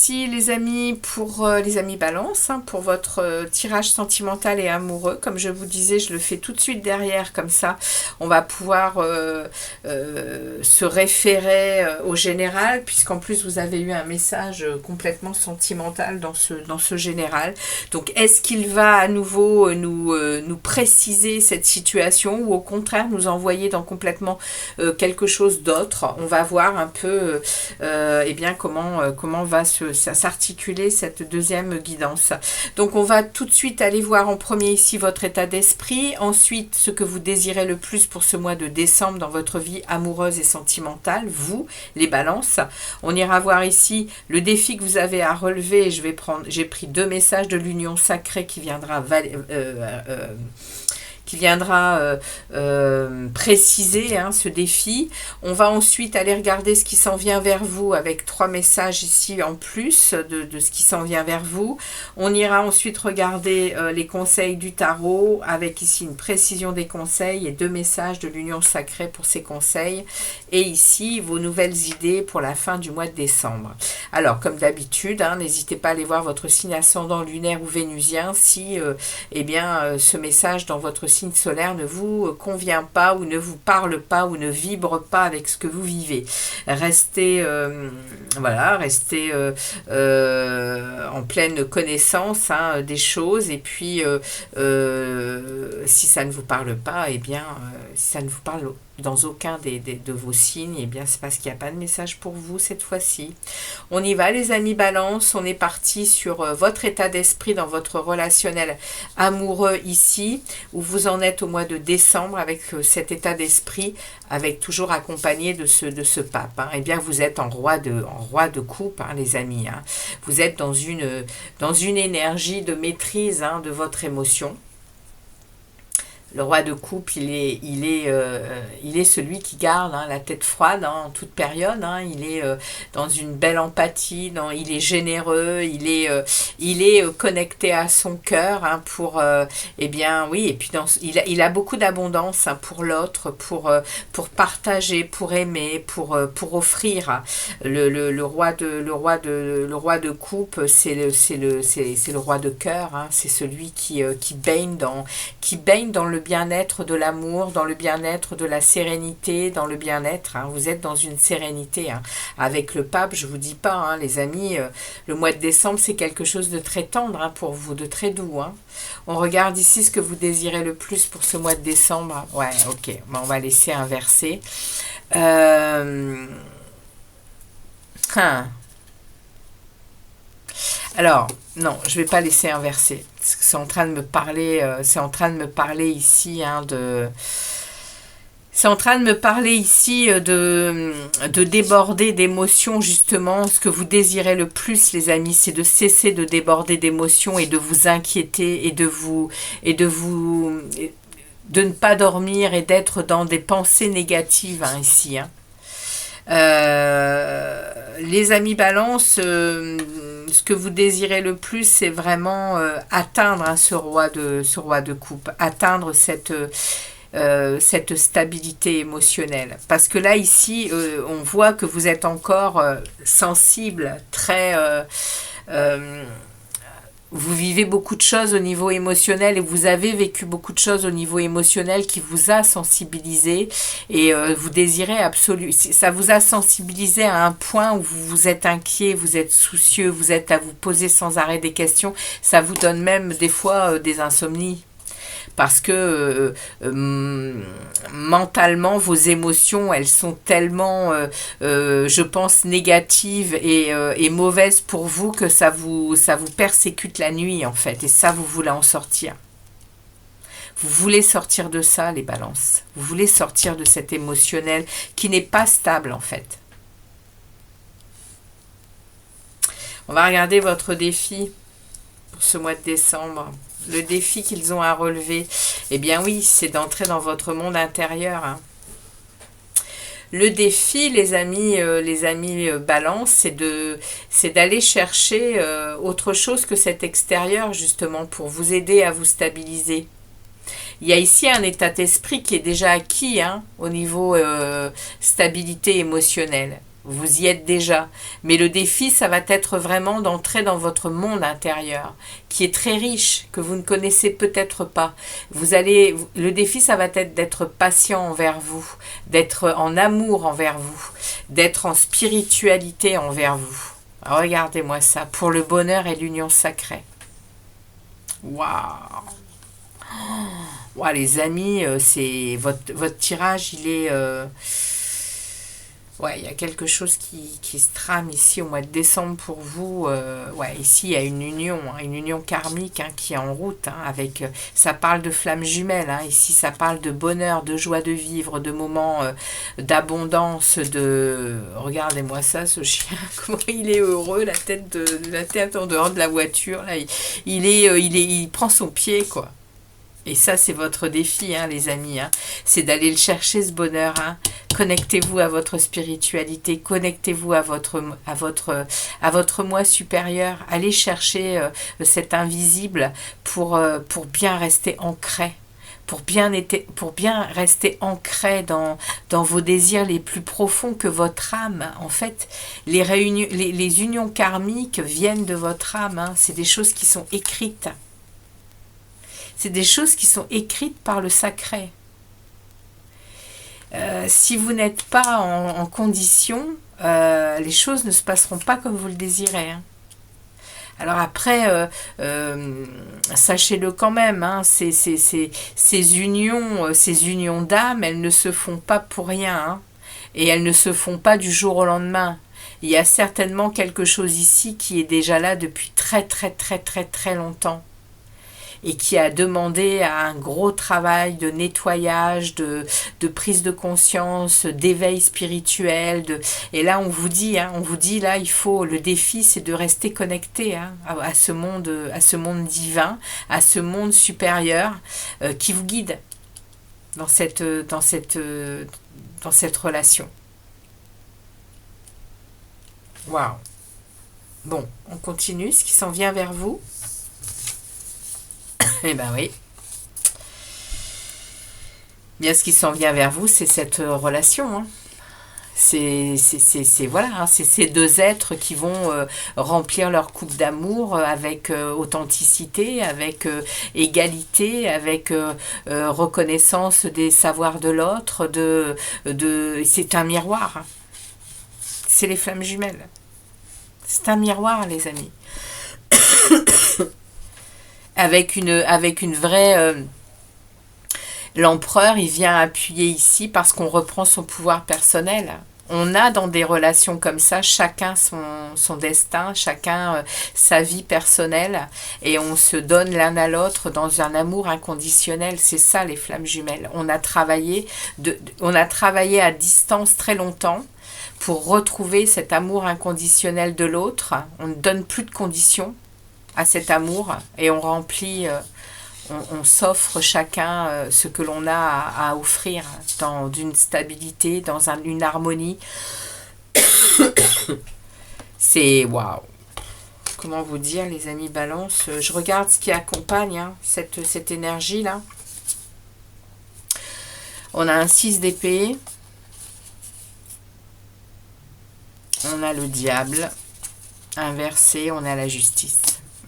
voici les amis pour les amis balance, hein, pour votre tirage sentimental et amoureux. Comme je vous disais, je le fais tout de suite derrière, comme ça on va pouvoir se référer au général, puisqu'en plus vous avez eu un message complètement sentimental dans ce général. Donc est-ce qu'il va à nouveau nous préciser cette situation, ou au contraire nous envoyer dans complètement quelque chose d'autre? On va voir un peu eh bien comment va s'articuler cette deuxième guidance. Donc on va tout de suite aller voir en premier ici votre état d'esprit, ensuite ce que vous désirez le plus pour ce mois de décembre dans votre vie amoureuse et sentimentale, vous, les balances. On ira voir ici le défi que vous avez à relever. J'ai pris 2 messages de l'union sacrée qui viendra préciser ce défi. On va ensuite aller regarder ce qui s'en vient vers vous avec 3 messages ici en plus de ce qui s'en vient vers vous. On ira ensuite regarder les conseils du tarot avec ici une précision des conseils et 2 messages de l'union sacrée pour ces conseils. Et ici vos nouvelles idées pour la fin du mois de décembre. Alors comme d'habitude, n'hésitez pas à aller voir votre signe ascendant lunaire ou vénusien si ce message dans votre signe solaire ne vous convient pas, ou ne vous parle pas, ou ne vibre pas avec ce que vous vivez. Restez en pleine connaissance des choses, et puis si ça ne vous parle pas, si ça ne vous parle dans aucun de vos signes, c'est parce qu'il n'y a pas de message pour vous cette fois-ci. On y va les amis balance, on est parti sur votre état d'esprit dans votre relationnel amoureux ici, où vous en êtes au mois de décembre avec cet état d'esprit, avec toujours accompagné de ce pape. Vous êtes en roi de coupe, les amis. Vous êtes dans une énergie de maîtrise de votre émotion. Le roi de coupe, il est celui qui garde la tête froide en toute période. Il est dans une belle empathie, il est généreux, il est connecté à son cœur pour et puis il a beaucoup d'abondance pour l'autre, pour partager, pour aimer, pour offrir. Le roi de coupe, c'est le roi de cœur. C'est celui qui baigne dans le bien-être de l'amour, dans le bien-être de la sérénité, dans le bien-être. Vous êtes dans une sérénité. Avec le pape, je vous dis pas, les amis, le mois de décembre, c'est quelque chose de très tendre pour vous, de très doux. On regarde ici ce que vous désirez le plus pour ce mois de décembre. Ouais, ok, on va laisser inverser. Alors, non, je ne vais pas laisser inverser. C'est en train de me parler, ici c'est en train de me parler ici de déborder d'émotions, justement. Ce que vous désirez le plus, les amis, c'est de cesser de déborder d'émotions et de vous inquiéter et de ne pas dormir et d'être dans des pensées négatives ici. Les amis balance, ce que vous désirez le plus, c'est vraiment atteindre ce roi de coupe, atteindre cette stabilité émotionnelle. Parce que là, ici, on voit que vous êtes encore sensible, très... vous vivez beaucoup de choses au niveau émotionnel, et vous avez vécu beaucoup de choses au niveau émotionnel qui vous a sensibilisé, et vous désirez absolument, ça vous a sensibilisé à un point où vous êtes inquiet, vous êtes soucieux, vous êtes à vous poser sans arrêt des questions. Ça vous donne même des fois des insomnies. Parce que mentalement, vos émotions, elles sont tellement, je pense, négatives et mauvaises pour vous, que ça vous persécute la nuit, en fait. Et ça, vous voulez en sortir. Vous voulez sortir de ça, les balances. Vous voulez sortir de cet émotionnel qui n'est pas stable, en fait. On va regarder votre défi pour ce mois de décembre. Le défi qu'ils ont à relever, oui, c'est d'entrer dans votre monde intérieur. Le défi, les amis balance, c'est d'aller chercher autre chose que cet extérieur, justement, pour vous aider à vous stabiliser. Il y a ici un état d'esprit qui est déjà acquis au niveau stabilité émotionnelle. Vous y êtes déjà. Mais le défi, ça va être vraiment d'entrer dans votre monde intérieur, qui est très riche, que vous ne connaissez peut-être pas. Le défi, ça va être d'être patient envers vous, d'être en amour envers vous, d'être en spiritualité envers vous. Regardez-moi ça, pour le bonheur et l'union sacrée. Waouh! Wow, les amis, c'est votre tirage, il est... ouais, il y a quelque chose qui se trame ici au mois de décembre pour vous. Ouais, ici, il y a une union karmique qui est en route. Avec, ça parle de flammes jumelles. Ici, ça parle de bonheur, de joie de vivre, de moments d'abondance. Regardez-moi ça, ce chien, comment il est heureux, la tête en dehors de la voiture. Là, il prend son pied, quoi. Et ça, c'est votre défi, les amis. C'est d'aller le chercher, ce bonheur. Connectez-vous à votre spiritualité. Connectez-vous à votre moi supérieur. Allez chercher cet invisible pour bien rester ancré. Pour bien rester ancré dans vos désirs les plus profonds que votre âme. En fait, les unions karmiques viennent de votre âme. C'est des choses qui sont écrites. C'est des choses qui sont écrites par le sacré. Si vous n'êtes pas en condition, les choses ne se passeront pas comme vous le désirez. Alors après, sachez-le quand même, ces unions d'âme, elles ne se font pas pour rien. Et elles ne se font pas du jour au lendemain. Il y a certainement quelque chose ici qui est déjà là depuis très très très très très longtemps. Et qui a demandé un gros travail de nettoyage, de prise de conscience, d'éveil spirituel. Et là, on vous dit, là, le défi, c'est de rester connecté à ce monde divin, à ce monde supérieur qui vous guide dans cette relation. Waouh! Bon, on continue, ce qui s'en vient vers vous. Eh ben oui. Bien, ce qui s'en vient vers vous, c'est cette relation. C'est ces deux êtres qui vont remplir leur coupe d'amour avec authenticité, avec égalité, avec reconnaissance des savoirs de l'autre. C'est un miroir. C'est les flammes jumelles. C'est un miroir, les amis. Avec une vraie... l'empereur, il vient appuyer ici parce qu'on reprend son pouvoir personnel. On a dans des relations comme ça, chacun son destin, chacun sa vie personnelle, et on se donne l'un à l'autre dans un amour inconditionnel. C'est ça, les flammes jumelles. On a travaillé à distance très longtemps pour retrouver cet amour inconditionnel de l'autre. On ne donne plus de conditions à cet amour et on remplit, on s'offre chacun ce que l'on a à offrir dans une stabilité, dans une harmonie. C'est waouh! Comment vous dire, les amis Balance? Je regarde ce qui accompagne cette énergie-là. On a un 6 d'épée. On a le diable. Inversé, on a la justice.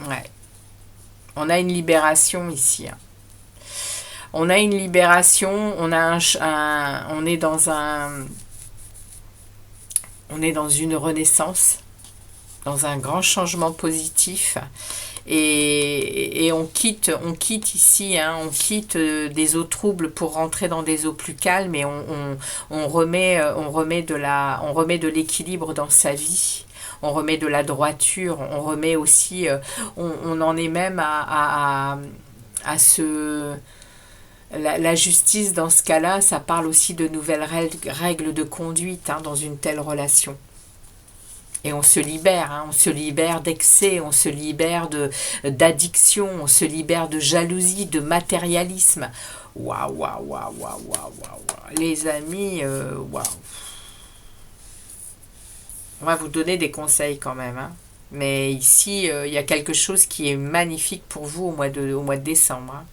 Ouais. On a une libération ici. On a une libération, on est dans une renaissance, dans un grand changement positif. Et on quitte ici, on quitte des eaux troubles pour rentrer dans des eaux plus calmes, et on remet de l'équilibre dans sa vie. On remet de la droiture, on remet aussi, on en est même à la justice dans ce cas-là. Ça parle aussi de nouvelles règles de conduite dans une telle relation. Et on se libère d'excès, on se libère d'addiction, on se libère de jalousie, de matérialisme. Waouh, waouh, waouh, waouh, waouh, waouh. Les amis, waouh. On va vous donner des conseils quand même. Mais ici, il y a quelque chose qui est magnifique pour vous au mois de décembre.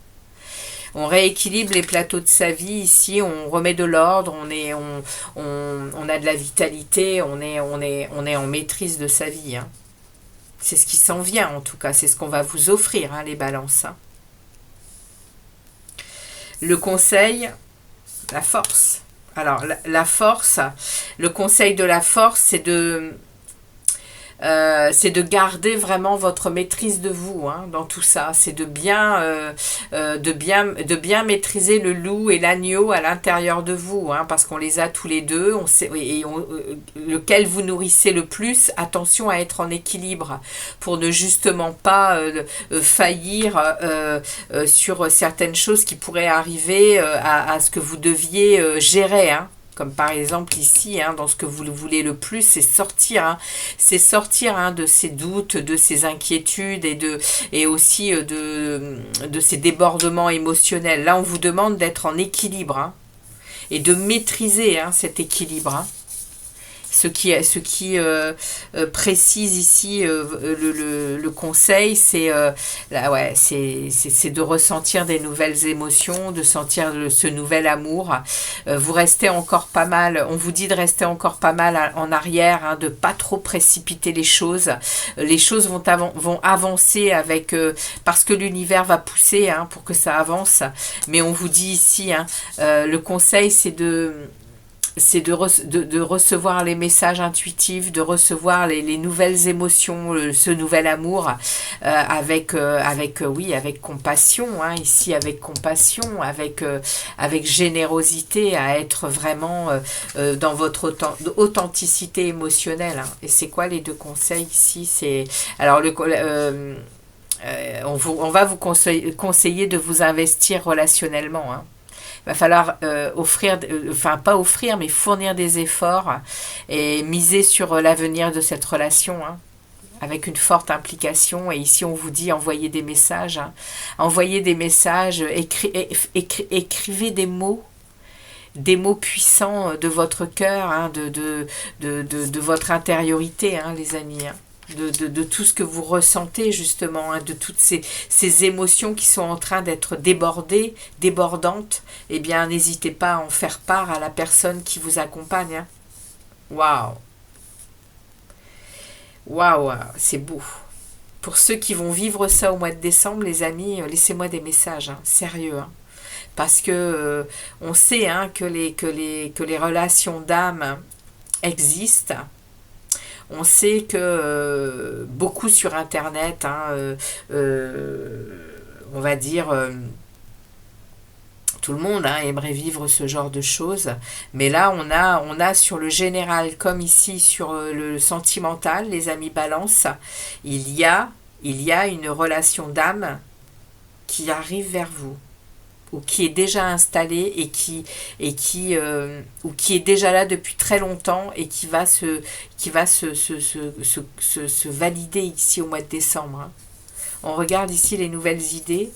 On rééquilibre les plateaux de sa vie ici, on remet de l'ordre, on a de la vitalité, on est en maîtrise de sa vie, hein. C'est ce qui s'en vient en tout cas, c'est ce qu'on va vous offrir, hein, les balances, hein. Le conseil, la force. Alors la force, le conseil de la force, c'est de garder vraiment votre maîtrise de vous, hein, dans tout ça. C'est de bien maîtriser le loup et l'agneau à l'intérieur de vous, hein, parce qu'on les a tous les deux. On sait, lequel vous nourrissez le plus. Attention à être en équilibre pour ne justement pas faillir sur certaines choses qui pourraient arriver à ce que vous deviez gérer, hein. Comme par exemple ici, hein, dans ce que vous voulez le plus, c'est sortir, hein, de ces doutes, de ces inquiétudes et aussi de ces débordements émotionnels. Là, on vous demande d'être en équilibre, hein, et de maîtriser, hein, cet équilibre, hein. Ce qui précise ici le conseil, c'est c'est de ressentir des nouvelles émotions, de sentir ce nouvel amour. Vous restez encore pas mal, on vous dit de rester encore pas mal en arrière, hein, de pas trop précipiter les choses. Les choses vont avancer parce que l'univers va pousser, hein, pour que ça avance. Mais on vous dit ici, hein, le conseil, c'est de recevoir les messages intuitifs, de recevoir les nouvelles émotions, ce nouvel amour, avec compassion, hein, ici avec compassion, avec générosité, à être vraiment dans votre authenticité émotionnelle, hein. Et c'est quoi les deux conseils ici? Alors on va vous conseiller de vous investir relationnellement, hein. Il va falloir pas offrir, mais fournir des efforts et miser sur l'avenir de cette relation, hein, avec une forte implication. Et ici, on vous dit envoyer des messages, hein. Envoyez des messages, écrivez des mots puissants de votre cœur, hein, de votre intériorité, hein, les amis, hein. De tout ce que vous ressentez justement, hein, de toutes ces émotions qui sont en train d'être débordantes, eh bien n'hésitez pas à en faire part à la personne qui vous accompagne, hein. Waouh, waouh, c'est beau. Pour ceux qui vont vivre ça au mois de décembre, les amis, laissez-moi des messages, hein, sérieux, hein. Parce que on sait, hein, que les relations d'âme existent. On sait que beaucoup sur Internet, hein, on va dire, tout le monde, hein, aimerait vivre ce genre de choses. Mais là, on a sur le général, comme ici sur le sentimental, les amis balance, il y a une relation d'âme qui arrive vers vous, ou qui est déjà installée ou qui est déjà là depuis très longtemps et qui va se valider ici au mois de décembre, hein. On regarde ici les nouvelles idées.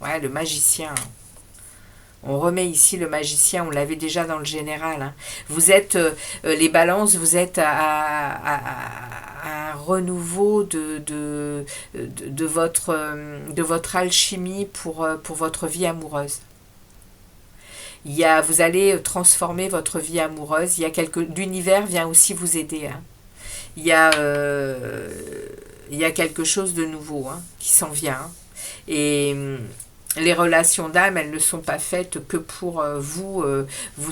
Ouais, le magicien. On remet ici le magicien, on l'avait déjà dans le général, hein. Vous êtes, les balances, vous êtes à un renouveau de votre alchimie pour votre vie amoureuse. Vous allez transformer votre vie amoureuse. L'univers vient aussi vous aider, hein. Il y a quelque chose de nouveau, hein, qui s'en vient, hein. Et les relations d'âme, elles ne sont pas faites que pour vous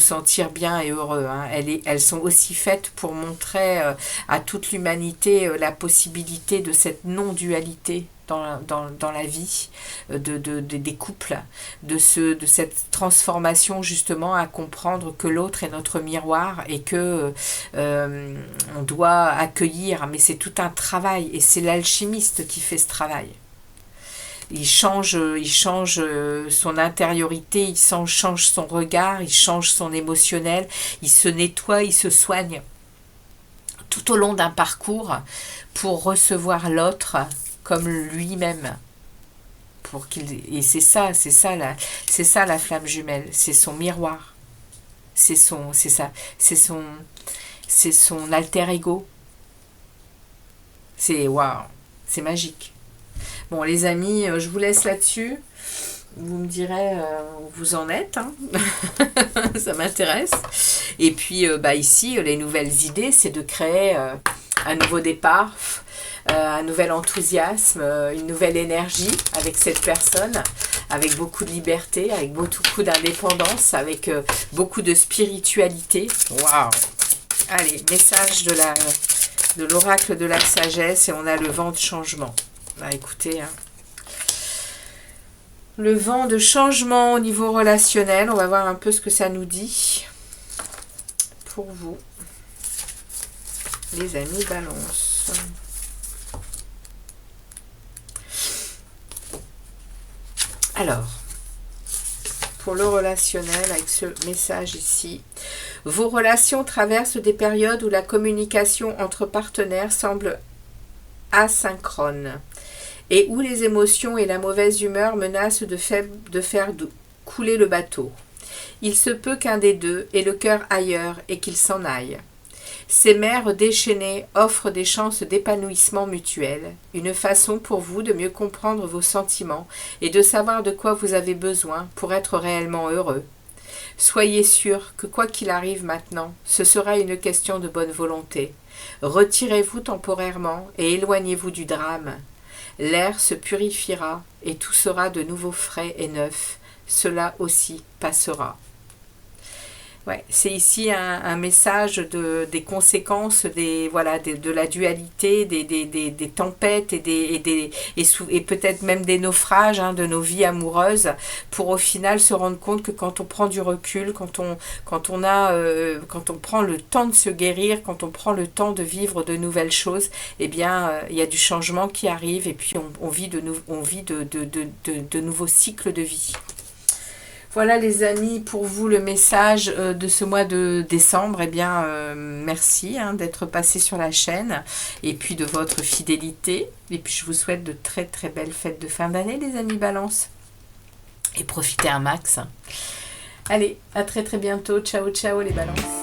sentir bien et heureux, hein. Elles sont aussi faites pour montrer à toute l'humanité la possibilité de cette non-dualité dans la vie des couples, de cette transformation justement, à comprendre que l'autre est notre miroir et que on doit accueillir, mais c'est tout un travail et c'est l'alchimiste qui fait ce travail. Il change son intériorité, il change son regard, il change son émotionnel, il se nettoie, il se soigne tout au long d'un parcours pour recevoir l'autre comme lui-même. Et c'est ça la flamme jumelle, c'est son miroir, c'est son alter ego. C'est waouh, c'est magique. Bon les amis, je vous laisse là-dessus. Vous me direz où vous en êtes, hein. Ça m'intéresse. Et puis bah, ici, les nouvelles idées, c'est de créer un nouveau départ, un nouvel enthousiasme, une nouvelle énergie avec cette personne, avec beaucoup de liberté, avec beaucoup d'indépendance, avec beaucoup de spiritualité. Waouh! Allez, message de l'oracle de la sagesse, et on a le vent de changement. Bah écoutez, hein. Le vent de changement au niveau relationnel, on va voir un peu ce que ça nous dit pour vous, les amis Balance. Alors, pour le relationnel, avec ce message ici, vos relations traversent des périodes où la communication entre partenaires semble asynchrone et où les émotions et la mauvaise humeur menacent de faire couler le bateau. Il se peut qu'un des deux ait le cœur ailleurs et qu'il s'en aille. Ces mers déchaînées offrent des chances d'épanouissement mutuel, une façon pour vous de mieux comprendre vos sentiments et de savoir de quoi vous avez besoin pour être réellement heureux. Soyez sûr que quoi qu'il arrive maintenant, ce sera une question de bonne volonté. Retirez-vous temporairement et éloignez-vous du drame. L'air se purifiera et tout sera de nouveau frais et neuf. Cela aussi passera. Ouais, c'est ici un message des conséquences de la dualité, des tempêtes et peut-être même des naufrages, hein, de nos vies amoureuses, pour au final se rendre compte que quand on prend du recul, quand on prend le temps de se guérir, quand on prend le temps de vivre de nouvelles choses, eh bien il y a du changement qui arrive et puis on vit de nouveaux cycles de vie. Voilà les amis, pour vous le message de ce mois de décembre. Eh bien, merci d'être passé sur la chaîne et puis de votre fidélité. Et puis je vous souhaite de très très belles fêtes de fin d'année les amis Balance. Et profitez un max. Allez, à très très bientôt. Ciao ciao les Balances.